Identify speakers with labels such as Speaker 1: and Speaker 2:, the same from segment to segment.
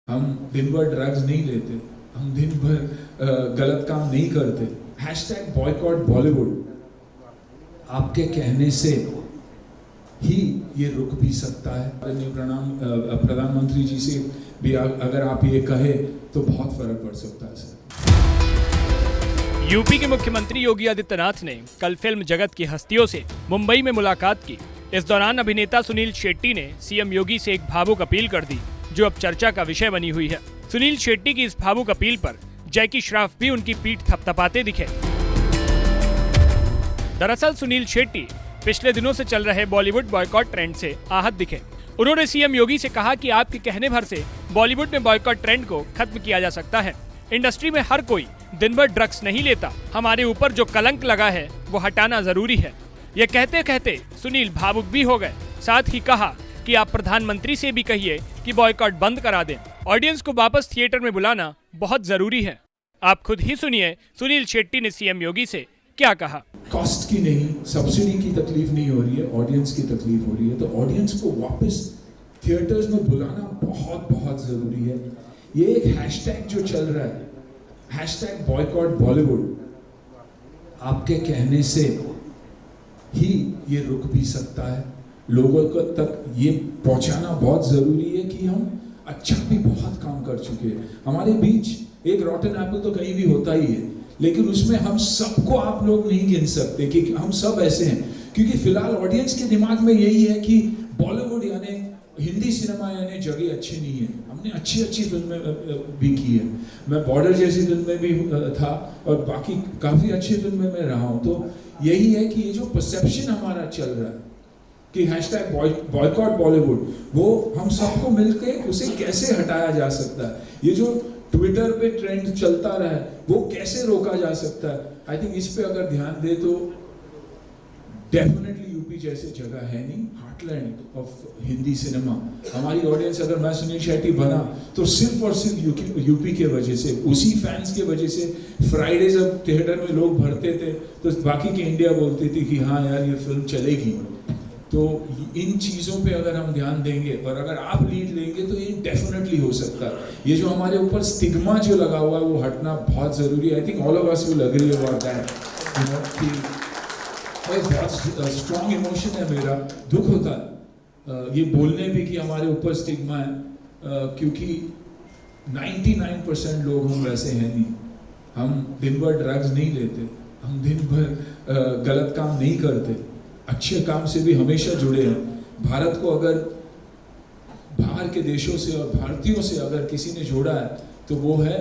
Speaker 1: हम दिन भर ड्रग्स नहीं लेते, हम दिन भर गलत काम नहीं करते। हैशटैग बॉयकॉट बॉलीवुड आपके कहने से ही ये रुक भी सकता है। प्रधानमंत्री जी से भी अगर आप ये कहे तो बहुत फर्क पड़ सकता है सर।
Speaker 2: यूपी के मुख्यमंत्री योगी आदित्यनाथ ने कल फिल्म जगत की हस्तियों से मुंबई में मुलाकात की। इस दौरान अभिनेता सुनील शेट्टी ने सीएम योगी से एक भावुक अपील कर दी, जो अब चर्चा का विषय बनी हुई है। सुनील शेट्टी की इस भावुक अपील पर जैकी श्रॉफ भी उनकी पीठ थपथपाते दिखे। दरअसल सुनील शेट्टी पिछले दिनों से चल रहे बॉलीवुड बॉयकॉट ट्रेंड से आहत दिखे। उन्होंने सीएम योगी से कहा कि आपके कहने भर से बॉलीवुड में बॉयकॉट ट्रेंड को खत्म किया जा सकता है। इंडस्ट्री में हर कोई दिन भर ड्रग्स नहीं लेता, हमारे ऊपर जो कलंक लगा है वो हटाना जरूरी है। ये कहते कहते सुनील भावुक भी हो गए। साथ ही कहा कि आप प्रधानमंत्री से भी कहिए कि बॉयकॉट बंद करा दें। ऑडियंस को वापस थिएटर में बुलाना बहुत जरूरी है। आप खुद ही सुनिए सुनील शेट्टी ने सीएम योगी से क्या कहा।
Speaker 1: कॉस्ट की नहीं, सब्सिडी की तकलीफ नहीं हो रही है, ऑडियंस की तकलीफ हो रही है। तो ऑडियंस को वापस थिएटर्स में बुलाना बहुत बहुत जरूरी है। ये एक हैशटैग जो चल रहा है, हैशटैग बॉयकॉट बॉलीवुड, आपके कहने से ही ये रुक भी सकता है। लोगों तक ये पहुंचाना बहुत जरूरी है कि हम अच्छा भी बहुत काम कर चुके हैं। हमारे बीच एक रॉटन एप्पल तो कहीं भी होता ही है, लेकिन उसमें हम सबको आप लोग नहीं गिन सकते कि हम सब ऐसे हैं, क्योंकि फिलहाल ऑडियंस के दिमाग में यही है कि बॉलीवुड यानी हिंदी सिनेमा यानी जगह अच्छी नहीं है। हमने अच्छी अच्छी फिल्में भी की है, मैं बॉर्डर जैसी फिल्में भी था और बाकी काफ़ी अच्छी फिल्में में रहा हूँ। तो यही है कि ये जो परसेप्शन हमारा चल रहा है कि हैशटैग बॉयकॉट बॉलीवुड, वो हम सबको मिलके उसे कैसे हटाया जा सकता है। ये जो ट्विटर पे ट्रेंड चलता रहा है वो कैसे रोका जा सकता है। आई थिंक इस पे अगर ध्यान दे तो डेफिनेटली यूपी जैसे जगह है नहीं, हार्टलैंड ऑफ हिंदी सिनेमा। हमारी ऑडियंस, अगर मैं सुनील शेट्टी बना तो सिर्फ और सिर्फ यूपी के वजह से, उसी फैंस के वजह से। फ्राइडे जब थिएटर में लोग भरते थे तो बाकी की इंडिया बोलती थी कि हाँ यार ये फिल्म चलेगी। तो इन चीज़ों पे अगर हम ध्यान देंगे और अगर आप लीड लेंगे तो ये डेफिनेटली हो सकता है। ये जो हमारे ऊपर स्टिग्मा जो लगा हुआ है वो हटना बहुत ज़रूरी है। I think all of us will agree about that, you know, कि बहुत स्ट्रॉन्ग इमोशन है मेरा, दुख होता है ये बोलने भी कि हमारे ऊपर स्टिग्मा है, क्योंकि 99% लोग हम वैसे हैं नहीं। हम दिन भर ड्रग्स नहीं लेते, हम दिन भर गलत काम नहीं करते, अच्छे काम से भी हमेशा जुड़े हैं। भारत को अगर बाहर के देशों से और भारतीयों से अगर किसी ने जोड़ा है तो वो है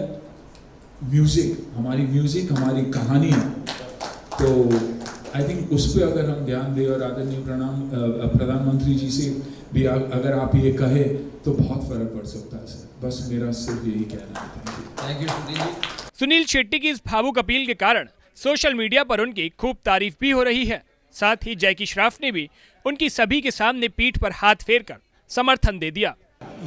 Speaker 1: म्यूजिक, हमारी कहानी है। तो आई थिंक उस पर अगर हम ध्यान दें और आदरणीय प्रधानमंत्री जी से भी अगर आप ये कहे तो बहुत फर्क पड़ सकता है सर। बस मेरा सिर्फ यही कहना है। Thank you Sunil ji.
Speaker 2: सुनील शेट्टी की इस भावुक अपील के कारण सोशल मीडिया पर उनकी खूब तारीफ भी हो रही है। साथ ही जैकी श्रॉफ ने भी उनकी सभी के सामने पीठ पर हाथ फेरकर समर्थन दे दिया।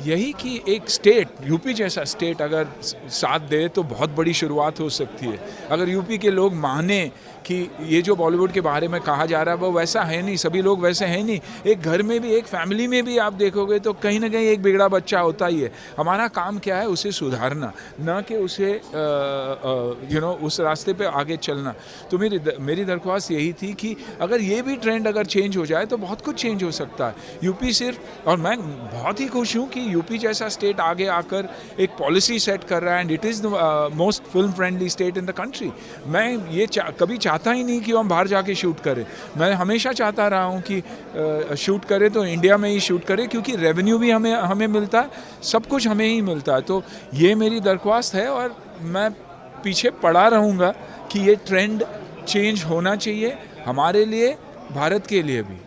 Speaker 3: यही कि एक स्टेट, यूपी जैसा स्टेट अगर साथ दे तो बहुत बड़ी शुरुआत हो सकती है। अगर यूपी के लोग माने कि ये जो बॉलीवुड के बारे में कहा जा रहा है वो वैसा है नहीं, सभी लोग वैसे हैं नहीं। एक घर में भी, एक फैमिली में भी आप देखोगे तो कहीं ना कहीं एक बिगड़ा बच्चा होता ही है। हमारा काम क्या है, उसे सुधारना, न कि उसे उस रास्ते पे आगे चलना। तो मेरी दरख्वास्त यही थी कि अगर ये भी ट्रेंड अगर चेंज हो जाए तो बहुत कुछ चेंज हो सकता है। यूपी सिर्फ, और मैं बहुत ही खुश हूँ कि यूपी जैसा स्टेट आगे आकर एक पॉलिसी सेट कर रहा है and it is the most film friendly state in the country. मैं ये कभी चाहता ही नहीं कि हम बाहर जाके शूट करें। मैं हमेशा चाहता रहा हूँ कि शूट करें तो इंडिया में ही शूट करें, क्योंकि रेवेन्यू भी हमें मिलता है, सब कुछ हमें ही मिलता है। तो ये मेरी दरख्वास्त है और मैं पीछे पड़ा रहूँगा कि ये ट्रेंड चेंज होना चाहिए, हमारे लिए, भारत के लिए भी।